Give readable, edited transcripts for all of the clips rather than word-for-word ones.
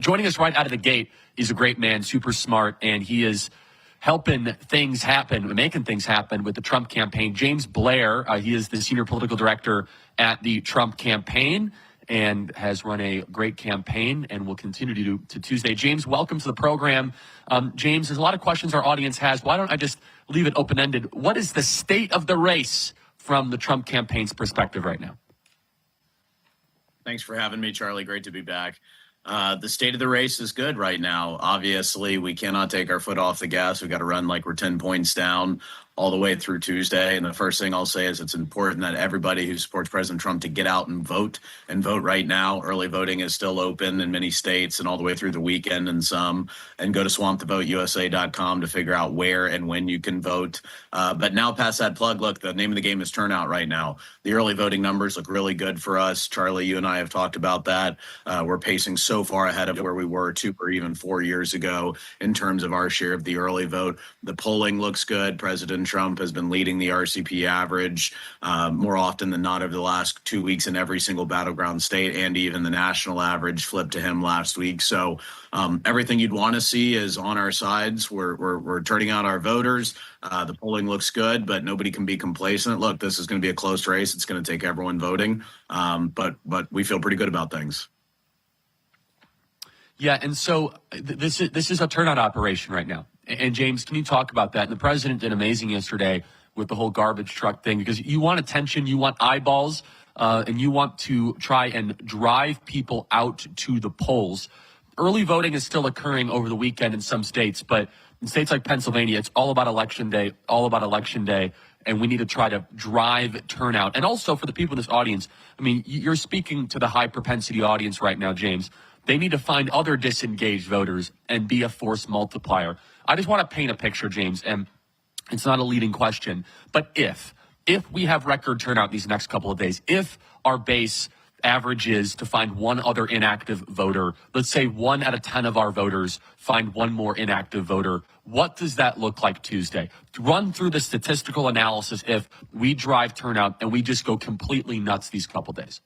joining us right out of the gate. He's a great man, super smart, and he is helping things happen, making things happen with the Trump campaign. James Blair, he is the senior political director at the Trump campaign and has run a great campaign and will continue to do to Tuesday. James, welcome to the program. James, there's a lot of questions our audience has. Why don't I just leave it open-ended? What is the state of the race from the Trump campaign's perspective right now? Thanks for having me, Charlie. Great to be back. The state of the race is good right now. Obviously, we cannot take our foot off the gas. We've got to run like we're 10 points down all the way through Tuesday. And the first thing I'll say is it's important that everybody who supports President Trump to get out and vote right now. Early voting is still open in many states and all the way through the weekend and some. And go to swampthevoteusa.com to figure out where and when you can vote. But now past that plug, look, the name of the game is turnout right now. The early voting numbers look really good for us. Charlie, you and I have talked about that. We're pacing so far ahead of where we were 2 or even 4 years ago in terms of our share of the early vote. The polling looks good. President Trump has been leading the RCP average more often than not over the last 2 weeks in every single battleground state, and even the national average flipped to him last week. So everything you'd want to see is on our sides. We're turning out our voters. The polling looks good, but nobody can be complacent. Look, this is going to be a close race. It's going to take everyone voting, but we feel pretty good about things. Yeah, and so this is a turnout operation right now. And James, can you talk about that? And the president did amazing yesterday with the whole garbage truck thing, because you want attention, you want eyeballs, and you want to try and drive people out to the polls. Early voting is still occurring over the weekend in some states, but in states like Pennsylvania, it's all about election day, and we need to try to drive turnout. And also for the people in this audience, I mean, you're speaking to the high propensity audience right now, James. They need to find other disengaged voters and be a force multiplier. I just want to paint a picture, James, and it's not a leading question, but if we have record turnout these next couple of days, if our base averages to find one other inactive voter, let's say 1 out of 10 of our voters find one more inactive voter, what does that look like Tuesday? Run through the statistical analysis if we drive turnout and we just go completely nuts these couple days.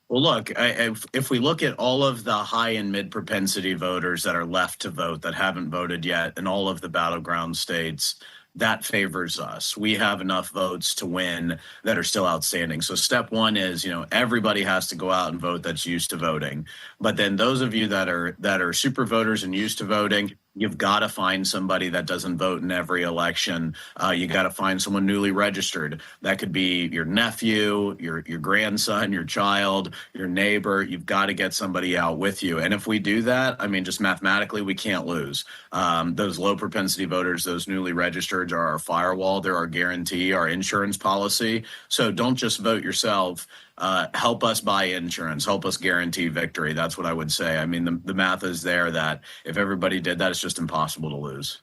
Well, look, if we look at all of the high and mid propensity voters that are left to vote that haven't voted yet in all of the battleground states, that favors us. We have enough votes to win that are still outstanding. So step one is, everybody has to go out and vote that's used to voting. But then those of you that are super voters and used to voting, you've got to find somebody that doesn't vote in every election. You got to find someone newly registered. That could be your nephew, your grandson, your child, your neighbor. You've got to get somebody out with you. And if we do that, I mean, just mathematically, we can't lose. Those low propensity voters, those newly registered are our firewall. They're our guarantee, our insurance policy. So don't just vote yourself. Help us buy insurance, help us guarantee victory. That's what I would say. I mean, the math is there that if everybody did that, it's just impossible to lose.